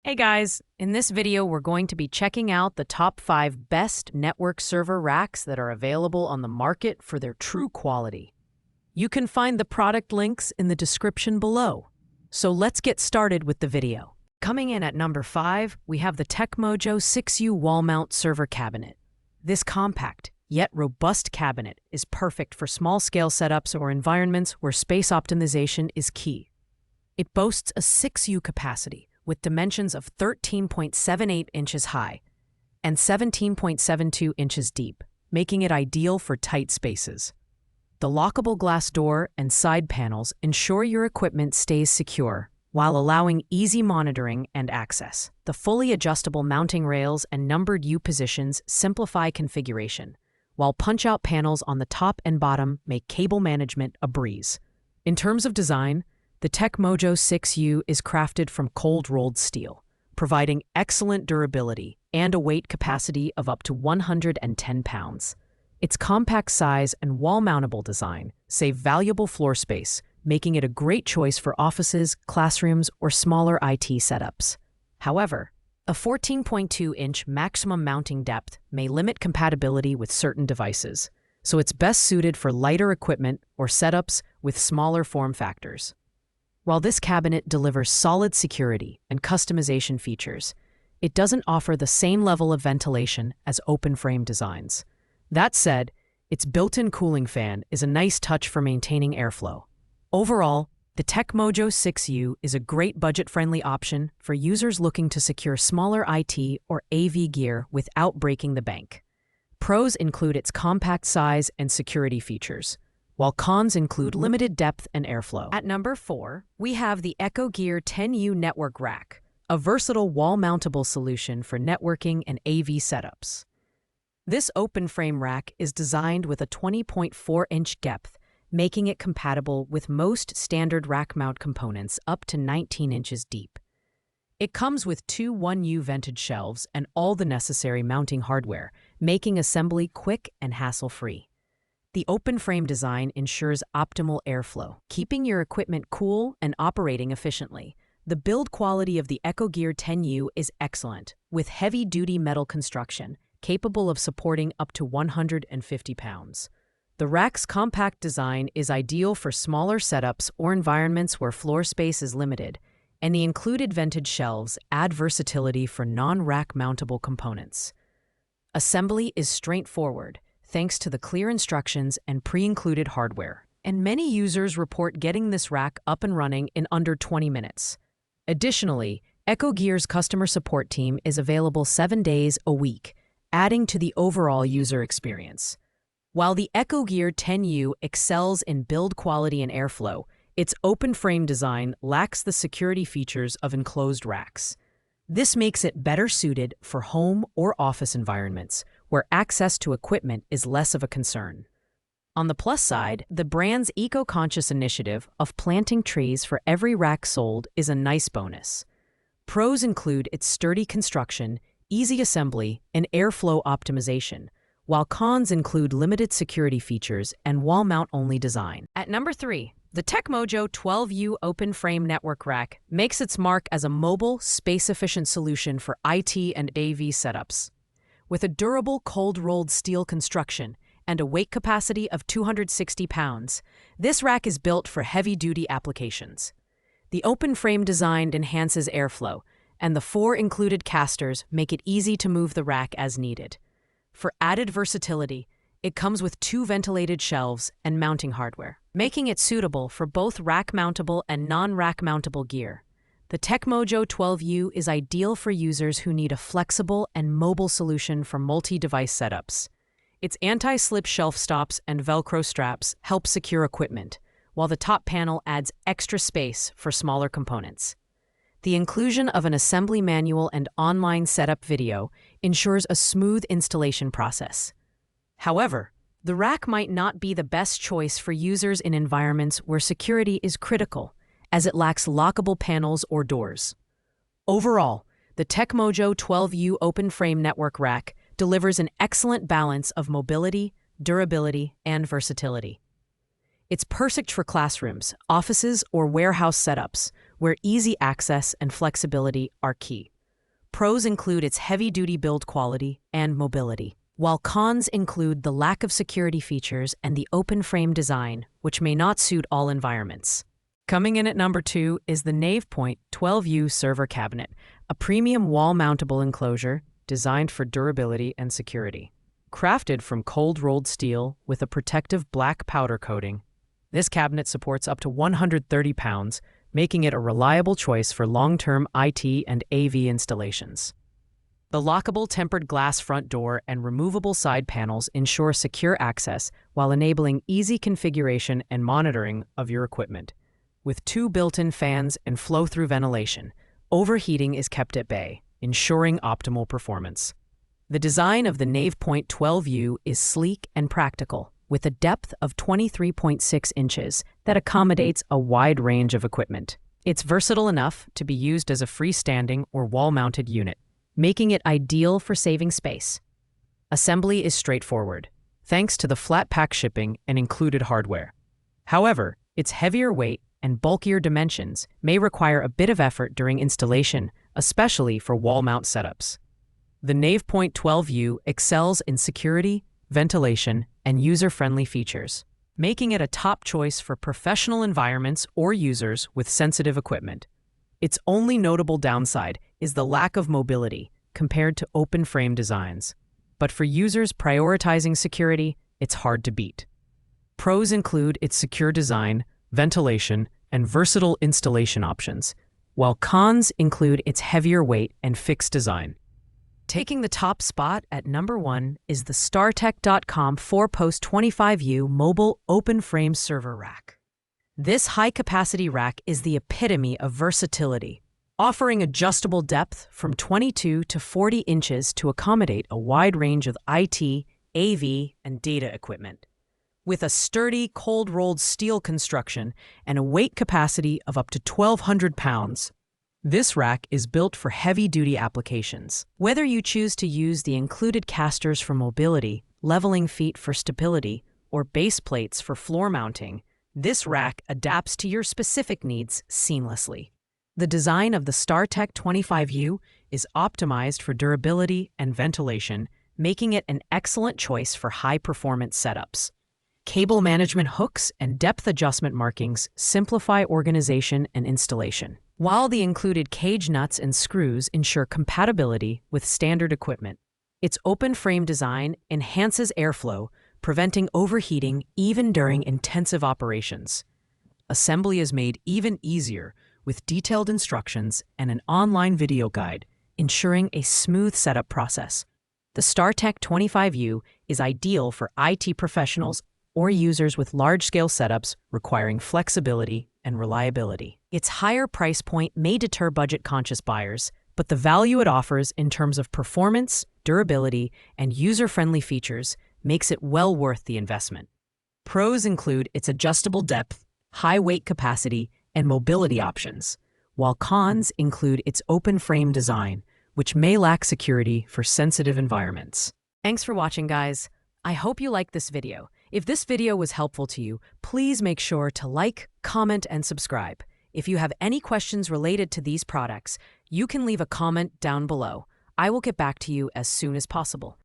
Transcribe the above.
Hey guys, in this video we're going to be checking out the top 5 best network server racks that are available on the market for their true quality. You can find the product links in the description below. So let's get started with the video. Coming in at number 5, we have the TechMojo 6U wall mount server cabinet. This compact, yet robust cabinet is perfect for small-scale setups or environments where space optimization is key. It boasts a 6U capacity, with dimensions of 13.78 inches high and 17.72 inches deep, making it ideal for tight spaces. The lockable glass door and side panels ensure your equipment stays secure while allowing easy monitoring and access. The fully adjustable mounting rails and numbered U positions simplify configuration, while punch-out panels on the top and bottom make cable management a breeze. In terms of design, the TechMojo 6U is crafted from cold-rolled steel, providing excellent durability and a weight capacity of up to 110 pounds. Its compact size and wall-mountable design save valuable floor space, making it a great choice for offices, classrooms, or smaller IT setups. However, a 14.2-inch maximum mounting depth may limit compatibility with certain devices, so it's best suited for lighter equipment or setups with smaller form factors. While this cabinet delivers solid security and customization features, it doesn't offer the same level of ventilation as open-frame designs. That said, its built-in cooling fan is a nice touch for maintaining airflow. Overall, the TechMojo 6U is a great budget-friendly option for users looking to secure smaller IT or AV gear without breaking the bank. Pros include its compact size and security features, while cons include limited depth and airflow. At number 4, we have the EcoGear 10U Network Rack, a versatile wall-mountable solution for networking and AV setups. This open-frame rack is designed with a 20.4-inch depth, making it compatible with most standard rack mount components up to 19 inches deep. It comes with two 1U vented shelves and all the necessary mounting hardware, making assembly quick and hassle-free. The open-frame design ensures optimal airflow, keeping your equipment cool and operating efficiently. The build quality of the EcoGear 10U is excellent, with heavy-duty metal construction, capable of supporting up to 150 pounds. The rack's compact design is ideal for smaller setups or environments where floor space is limited, and the included vented shelves add versatility for non-rack mountable components. Assembly is straightforward, thanks to the clear instructions and pre-included hardware, and many users report getting this rack up and running in under 20 minutes. Additionally, EcoGear's customer support team is available 7 days a week, adding to the overall user experience. While the EcoGear 10U excels in build quality and airflow, its open-frame design lacks the security features of enclosed racks. This makes it better suited for home or office environments, where access to equipment is less of a concern. On the plus side, the brand's eco-conscious initiative of planting trees for every rack sold is a nice bonus. Pros include its sturdy construction, easy assembly, and airflow optimization, while cons include limited security features and wall-mount-only design. At number 3, the TechMojo 12U open-frame network rack makes its mark as a mobile, space-efficient solution for IT and AV setups. With a durable cold-rolled steel construction and a weight capacity of 260 pounds, this rack is built for heavy-duty applications. The open-frame design enhances airflow, and the 4 included casters make it easy to move the rack as needed. For added versatility, it comes with 2 ventilated shelves and mounting hardware, making it suitable for both rack-mountable and non-rack-mountable gear. The TechMojo 12U is ideal for users who need a flexible and mobile solution for multi-device setups. Its anti-slip shelf stops and Velcro straps help secure equipment, while the top panel adds extra space for smaller components. The inclusion of an assembly manual and online setup video ensures a smooth installation process. However, the rack might not be the best choice for users in environments where security is critical, as it lacks lockable panels or doors. Overall, the TechMojo 12U open-frame network rack delivers an excellent balance of mobility, durability, and versatility. It's perfect for classrooms, offices, or warehouse setups, where easy access and flexibility are key. Pros include its heavy-duty build quality and mobility, while cons include the lack of security features and the open frame design, which may not suit all environments. Coming in at number 2 is the NavePoint 12U server cabinet, a premium wall-mountable enclosure designed for durability and security. Crafted from cold-rolled steel with a protective black powder coating, this cabinet supports up to 130 pounds, making it a reliable choice for long-term IT and AV installations. The lockable tempered glass front door and removable side panels ensure secure access while enabling easy configuration and monitoring of your equipment. With 2 built-in fans and flow-through ventilation, overheating is kept at bay, ensuring optimal performance. The design of the NavePoint 12U is sleek and practical, with a depth of 23.6 inches that accommodates a wide range of equipment. It's versatile enough to be used as a freestanding or wall-mounted unit, making it ideal for saving space. Assembly is straightforward, thanks to the flat-pack shipping and included hardware. However, its heavier weight and bulkier dimensions may require a bit of effort during installation, especially for wall-mount setups. The NavePoint 12U excels in security, ventilation, and user-friendly features, making it a top choice for professional environments or users with sensitive equipment. Its only notable downside is the lack of mobility compared to open-frame designs. But for users prioritizing security, it's hard to beat. Pros include its secure design, ventilation, and versatile installation options, while cons include its heavier weight and fixed design. Taking the top spot at number 1 is the StarTech.com 4-post 25U mobile open-frame server rack. This high-capacity rack is the epitome of versatility, offering adjustable depth from 22 to 40 inches to accommodate a wide range of IT, AV, and data equipment. With a sturdy, cold-rolled steel construction and a weight capacity of up to 1,200 pounds, this rack is built for heavy-duty applications. Whether you choose to use the included casters for mobility, leveling feet for stability, or base plates for floor mounting, this rack adapts to your specific needs seamlessly. The design of the StarTech 25U is optimized for durability and ventilation, making it an excellent choice for high-performance setups. Cable management hooks and depth adjustment markings simplify organization and installation, while the included cage nuts and screws ensure compatibility with standard equipment. Its open-frame design enhances airflow, preventing overheating even during intensive operations. Assembly is made even easier with detailed instructions and an online video guide, ensuring a smooth setup process. The StarTech 25U is ideal for IT professionals or users with large-scale setups requiring flexibility and reliability. Its higher price point may deter budget-conscious buyers, but the value it offers in terms of performance, durability, and user-friendly features makes it well worth the investment. Pros include its adjustable depth, high weight capacity, and mobility options, while cons include its open-frame design, which may lack security for sensitive environments. Thanks for watching, guys. I hope you liked this video. If this video was helpful to you, please make sure to like, comment, and subscribe. If you have any questions related to these products, you can leave a comment down below. I will get back to you as soon as possible.